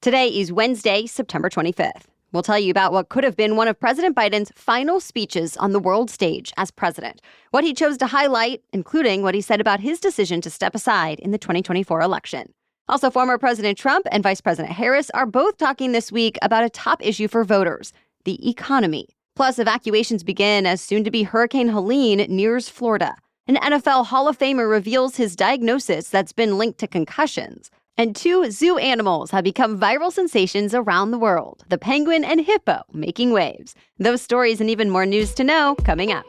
Today is Wednesday, September 25th. We'll tell you about what could have been one of President Biden's final speeches on the world stage as president, what he chose to highlight, including what he said about his decision to step aside in the 2024 election. Also, former President Trump and Vice President Harris are both talking this week about a top issue for voters, the economy. Plus, evacuations begin as soon-to-be Hurricane Helene nears Florida. An NFL Hall of Famer reveals his diagnosis that's been linked to concussions. And two zoo animals have become viral sensations around the world, the penguin and hippo making waves. Those stories and even more news to know coming up.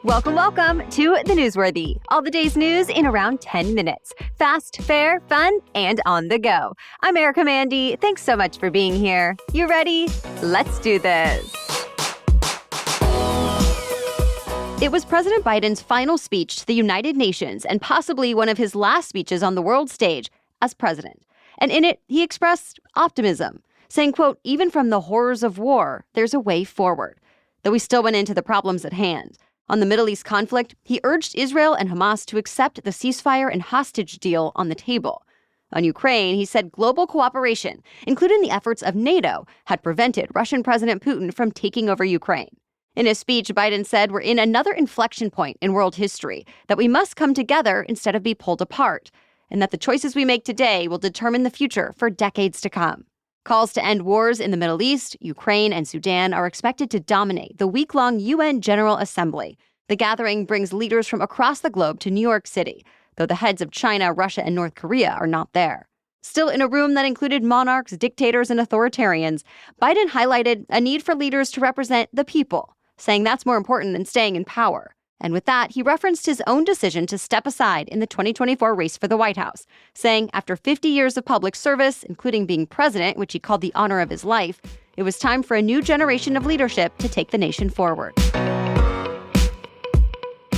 Welcome to The Newsworthy. All the day's news in around 10 minutes. Fast, fair, fun, and on the go. I'm Erica Mandy. Thanks so much for being here. You ready? Let's do this. It was President Biden's final speech to the United Nations and possibly one of his last speeches on the world stage as president. And in it, he expressed optimism, saying, quote, "Even from the horrors of war, there's a way forward." Though he still went into the problems at hand. On the Middle East conflict, he urged Israel and Hamas to accept the ceasefire and hostage deal on the table. On Ukraine, he said global cooperation, including the efforts of NATO, had prevented Russian President Putin from taking over Ukraine. In his speech, Biden said we're in another inflection point in world history, that we must come together instead of be pulled apart, and that the choices we make today will determine the future for decades to come. Calls to end wars in the Middle East, Ukraine, and Sudan are expected to dominate the week-long UN General Assembly. The gathering brings leaders from across the globe to New York City, though the heads of China, Russia, and North Korea are not there. Still in a room that included monarchs, dictators, and authoritarians, Biden highlighted a need for leaders to represent the people, saying that's more important than staying in power. And with that, he referenced his own decision to step aside in the 2024 race for the White House, saying after 50 years of public service, including being president, which he called the honor of his life, it was time for a new generation of leadership to take the nation forward.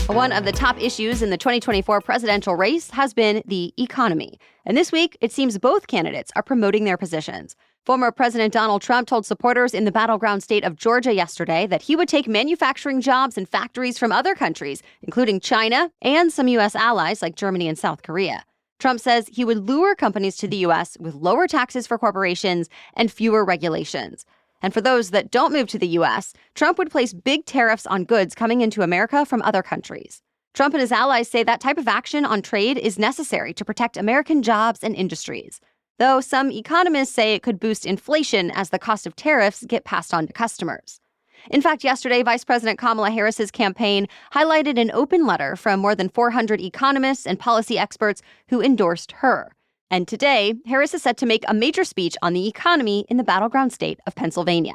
One of the top issues in the 2024 presidential race has been the economy. And this week, it seems both candidates are promoting their positions. Former President Donald Trump told supporters in the battleground state of Georgia yesterday that he would take manufacturing jobs and factories from other countries, including China and some U.S. allies like Germany and South Korea. Trump says he would lure companies to the U.S. with lower taxes for corporations and fewer regulations. And for those that don't move to the U.S., Trump would place big tariffs on goods coming into America from other countries. Trump and his allies say that type of action on trade is necessary to protect American jobs and industries. Though some economists say it could boost inflation as the cost of tariffs get passed on to customers. In fact, yesterday, Vice President Kamala Harris's campaign highlighted an open letter from more than 400 economists and policy experts who endorsed her. And today, Harris is set to make a major speech on the economy in the battleground state of Pennsylvania.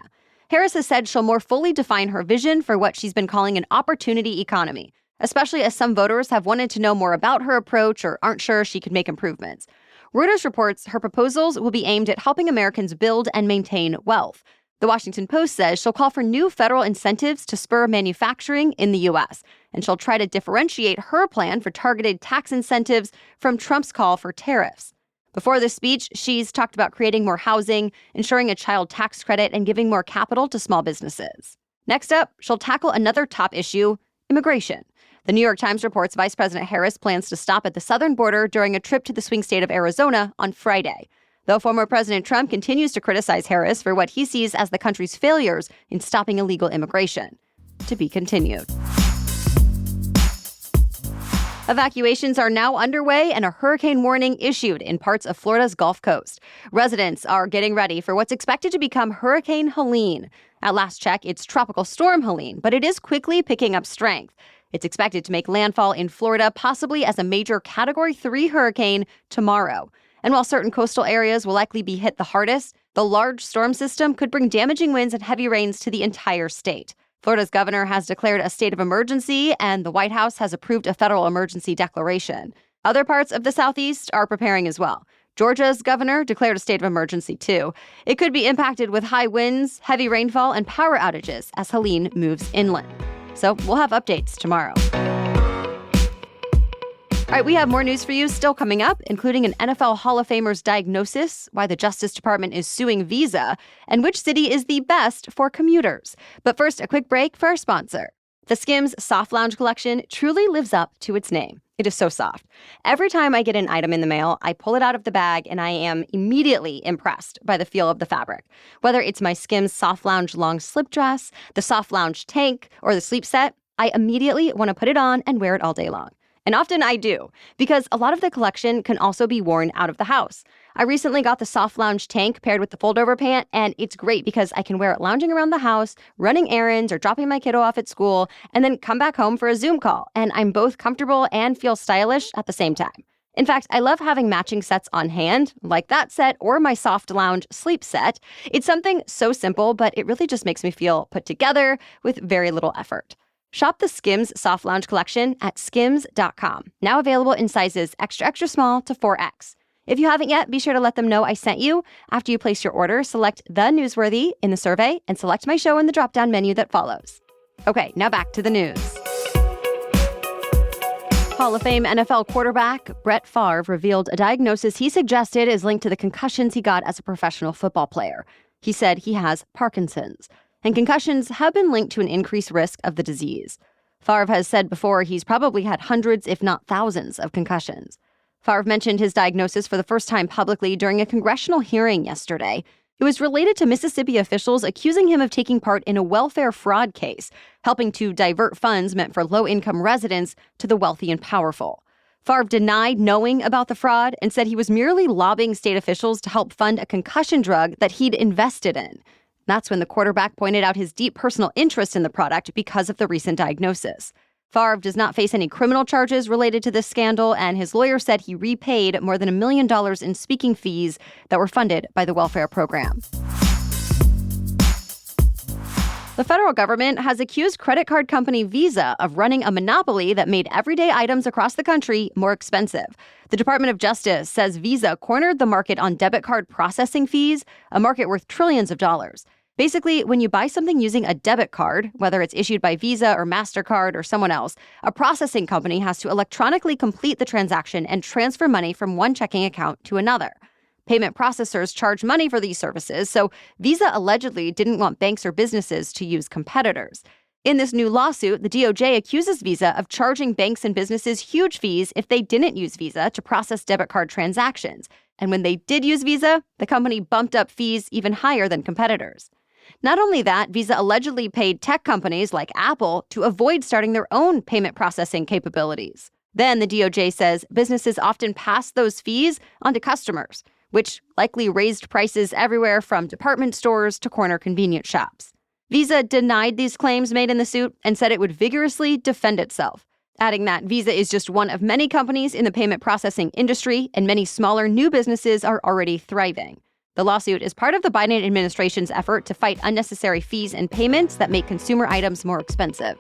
Harris has said she'll more fully define her vision for what she's been calling an opportunity economy, especially as some voters have wanted to know more about her approach or aren't sure she could make improvements. Reuters reports her proposals will be aimed at helping Americans build and maintain wealth. The Washington Post says she'll call for new federal incentives to spur manufacturing in the U.S., and she'll try to differentiate her plan for targeted tax incentives from Trump's call for tariffs. Before this speech, she's talked about creating more housing, ensuring a child tax credit, and giving more capital to small businesses. Next up, she'll tackle another top issue, immigration. The New York Times reports Vice President Harris plans to stop at the southern border during a trip to the swing state of Arizona on Friday. Though former President Trump continues to criticize Harris for what he sees as the country's failures in stopping illegal immigration. To be continued. Evacuations are now underway and a hurricane warning issued in parts of Florida's Gulf Coast. Residents are getting ready for what's expected to become Hurricane Helene. At last check, it's Tropical Storm Helene, but it is quickly picking up strength. It's expected to make landfall in Florida, possibly as a major Category 3 hurricane tomorrow. And while certain coastal areas will likely be hit the hardest, the large storm system could bring damaging winds and heavy rains to the entire state. Florida's governor has declared a state of emergency, and the White House has approved a federal emergency declaration. Other parts of the Southeast are preparing as well. Georgia's governor declared a state of emergency, too. It could be impacted with high winds, heavy rainfall, and power outages as Helene moves inland. So we'll have updates tomorrow. All right, we have more news for you still coming up, including an NFL Hall of Famer's diagnosis, why the Justice Department is suing Visa, and which city is the best for commuters. But first, a quick break for our sponsor. The SKIMS Soft Lounge Collection truly lives up to its name. It is so soft. Every time I get an item in the mail, I pull it out of the bag and I am immediately impressed by the feel of the fabric. Whether it's my SKIMS Soft Lounge long slip dress, the Soft Lounge tank, or the sleep set, I immediately want to put it on and wear it all day long. And often I do, because a lot of the collection can also be worn out of the house. I recently got the Soft Lounge tank paired with the fold-over pant, and it's great because I can wear it lounging around the house, running errands, or dropping my kiddo off at school, and then come back home for a Zoom call, and I'm both comfortable and feel stylish at the same time. In fact, I love having matching sets on hand, like that set or my Soft Lounge sleep set. It's something so simple, but it really just makes me feel put together with very little effort. Shop the SKIMS Soft Lounge Collection at skims.com, now available in sizes extra, extra small to 4X. If you haven't yet, be sure to let them know I sent you. After you place your order, select The Newsworthy in the survey and select my show in the drop-down menu that follows. Okay, now back to the news. Hall of Fame NFL quarterback Brett Favre revealed a diagnosis he suggested is linked to the concussions he got as a professional football player. He said he has Parkinson's, and concussions have been linked to an increased risk of the disease. Favre has said before he's probably had hundreds, if not thousands, of concussions. Favre mentioned his diagnosis for the first time publicly during a congressional hearing yesterday. It was related to Mississippi officials accusing him of taking part in a welfare fraud case, helping to divert funds meant for low-income residents to the wealthy and powerful. Favre denied knowing about the fraud and said he was merely lobbying state officials to help fund a concussion drug that he'd invested in. That's when the quarterback pointed out his deep personal interest in the product because of the recent diagnosis. Favre does not face any criminal charges related to this scandal, and his lawyer said he repaid more than $1 million in speaking fees that were funded by the welfare program. The federal government has accused credit card company Visa of running a monopoly that made everyday items across the country more expensive. The Department of Justice says Visa cornered the market on debit card processing fees, a market worth trillions of dollars. Basically, when you buy something using a debit card, whether it's issued by Visa or MasterCard or someone else, a processing company has to electronically complete the transaction and transfer money from one checking account to another. Payment processors charge money for these services, so Visa allegedly didn't want banks or businesses to use competitors. In this new lawsuit, the DOJ accuses Visa of charging banks and businesses huge fees if they didn't use Visa to process debit card transactions. And when they did use Visa, the company bumped up fees even higher than competitors. Not only that, Visa allegedly paid tech companies like Apple to avoid starting their own payment processing capabilities. Then the DOJ says businesses often pass those fees onto customers, which likely raised prices everywhere from department stores to corner convenience shops. Visa denied these claims made in the suit and said it would vigorously defend itself, adding that Visa is just one of many companies in the payment processing industry, and many smaller new businesses are already thriving. The lawsuit is part of the Biden administration's effort to fight unnecessary fees and payments that make consumer items more expensive.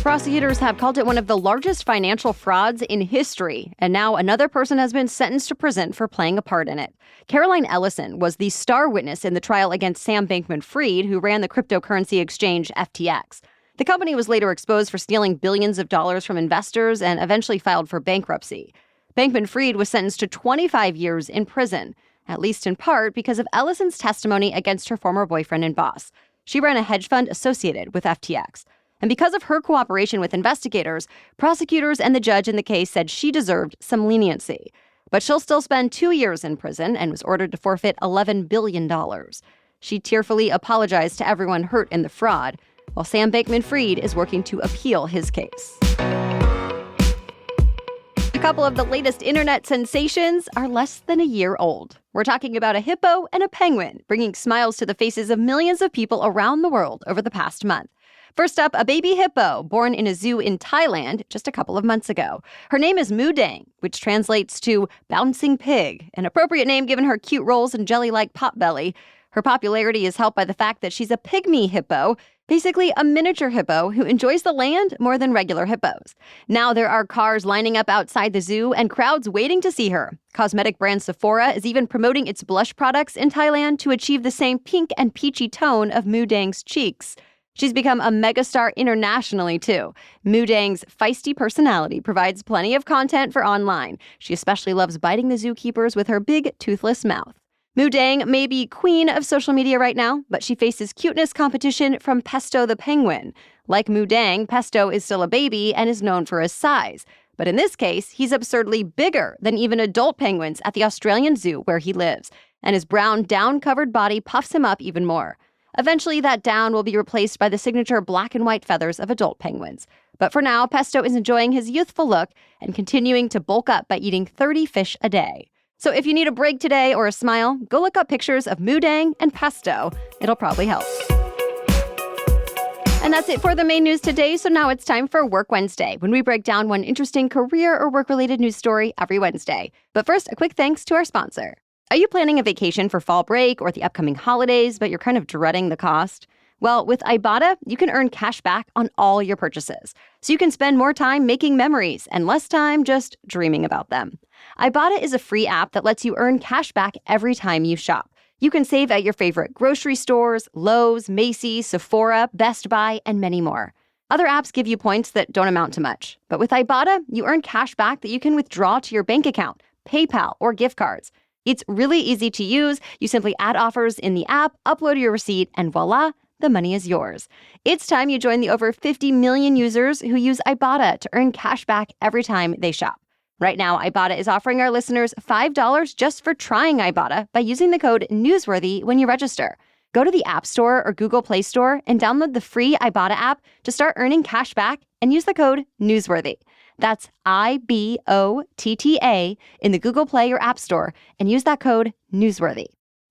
Prosecutors have called it one of the largest financial frauds in history, and now another person has been sentenced to prison for playing a part in it. Caroline Ellison was the star witness in the trial against Sam Bankman-Fried, who ran the cryptocurrency exchange FTX. The company was later exposed for stealing billions of dollars from investors and eventually filed for bankruptcy. Bankman-Fried was sentenced to 25 years in prison, at least in part because of Ellison's testimony against her former boyfriend and boss. She ran a hedge fund associated with FTX. And because of her cooperation with investigators, prosecutors and the judge in the case said she deserved some leniency. But she'll still spend 2 years in prison and was ordered to forfeit $11 billion. She tearfully apologized to everyone hurt in the fraud, while Sam Bankman-Fried is working to appeal his case. A couple of the latest internet sensations are less than a year old. We're talking about a hippo and a penguin, bringing smiles to the faces of millions of people around the world over the past month. First up, a baby hippo born in a zoo in Thailand just a couple of months ago. Her name is Moodang, which translates to bouncing pig, an appropriate name given her cute rolls and jelly-like potbelly. Her popularity is helped by the fact that she's a pygmy hippo, basically a miniature hippo who enjoys the land more than regular hippos. Now there are cars lining up outside the zoo and crowds waiting to see her. Cosmetic brand Sephora is even promoting its blush products in Thailand to achieve the same pink and peachy tone of Moodang's cheeks. She's become a megastar internationally, too. Moodang's feisty personality provides plenty of content for online. She especially loves biting the zookeepers with her big, toothless mouth. Moodang may be queen of social media right now, but she faces cuteness competition from Pesto the penguin. Like Mudang, Pesto is still a baby and is known for his size. But in this case, he's absurdly bigger than even adult penguins at the Australian zoo where he lives, and his brown down-covered body puffs him up even more. Eventually, that down will be replaced by the signature black and white feathers of adult penguins. But for now, Pesto is enjoying his youthful look and continuing to bulk up by eating 30 fish a day. So if you need a break today or a smile, go look up pictures of Mudang and Pesto. It'll probably help. And that's it for the main news today, so now it's time for Work Wednesday, when we break down one interesting career or work-related news story every Wednesday. But first, a quick thanks to our sponsor. Are you planning a vacation for fall break or the upcoming holidays, but you're kind of dreading the cost? Well, with Ibotta, you can earn cash back on all your purchases, so you can spend more time making memories and less time just dreaming about them. Ibotta is a free app that lets you earn cash back every time you shop. You can save at your favorite grocery stores, Lowe's, Macy's, Sephora, Best Buy, and many more. Other apps give you points that don't amount to much, but with Ibotta, you earn cash back that you can withdraw to your bank account, PayPal, or gift cards. It's really easy to use. You simply add offers in the app, upload your receipt, and voila, the money is yours. It's time you join the over 50 million users who use Ibotta to earn cash back every time they shop. Right now, Ibotta is offering our listeners $5 just for trying Ibotta by using the code Newsworthy when you register. Go to the App Store or Google Play Store and download the free Ibotta app to start earning cash back and use the code Newsworthy. That's IBOTTA in the Google Play or App Store and use that code Newsworthy.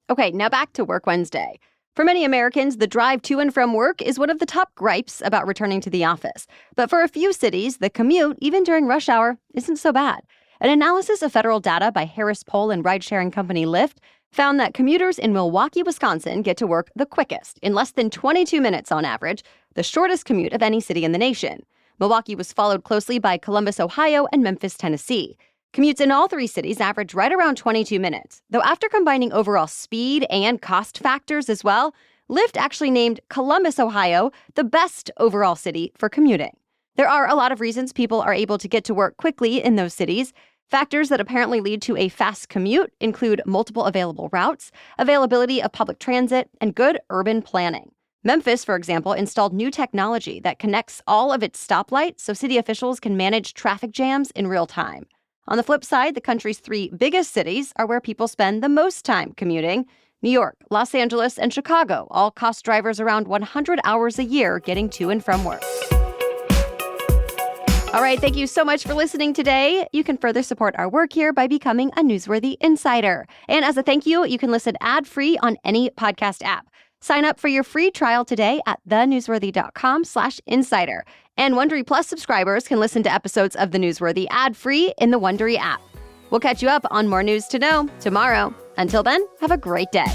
Okay, now back to Work Wednesday. For many Americans, the drive to and from work is one of the top gripes about returning to the office. But for a few cities, the commute, even during rush hour, isn't so bad. An analysis of federal data by Harris Poll and ride-sharing company Lyft found that commuters in Milwaukee, Wisconsin get to work the quickest, in less than 22 minutes on average, the shortest commute of any city in the nation. Milwaukee was followed closely by Columbus, Ohio, and Memphis, Tennessee. Commutes in all three cities average right around 22 minutes, though after combining overall speed and cost factors as well, Lyft actually named Columbus, Ohio, the best overall city for commuting. There are a lot of reasons people are able to get to work quickly in those cities. Factors that apparently lead to a fast commute include multiple available routes, availability of public transit, and good urban planning. Memphis, for example, installed new technology that connects all of its stoplights so city officials can manage traffic jams in real time. On the flip side, the country's three biggest cities are where people spend the most time commuting. New York, Los Angeles, and Chicago all cost drivers around 100 hours a year getting to and from work. All right, thank you so much for listening today. You can further support our work here by becoming a Newsworthy Insider. And as a thank you, you can listen ad-free on any podcast app. Sign up for your free trial today at thenewsworthy.com/insider. And Wondery Plus subscribers can listen to episodes of The Newsworthy ad-free in the Wondery app. We'll catch you up on more news to know tomorrow. Until then, have a great day.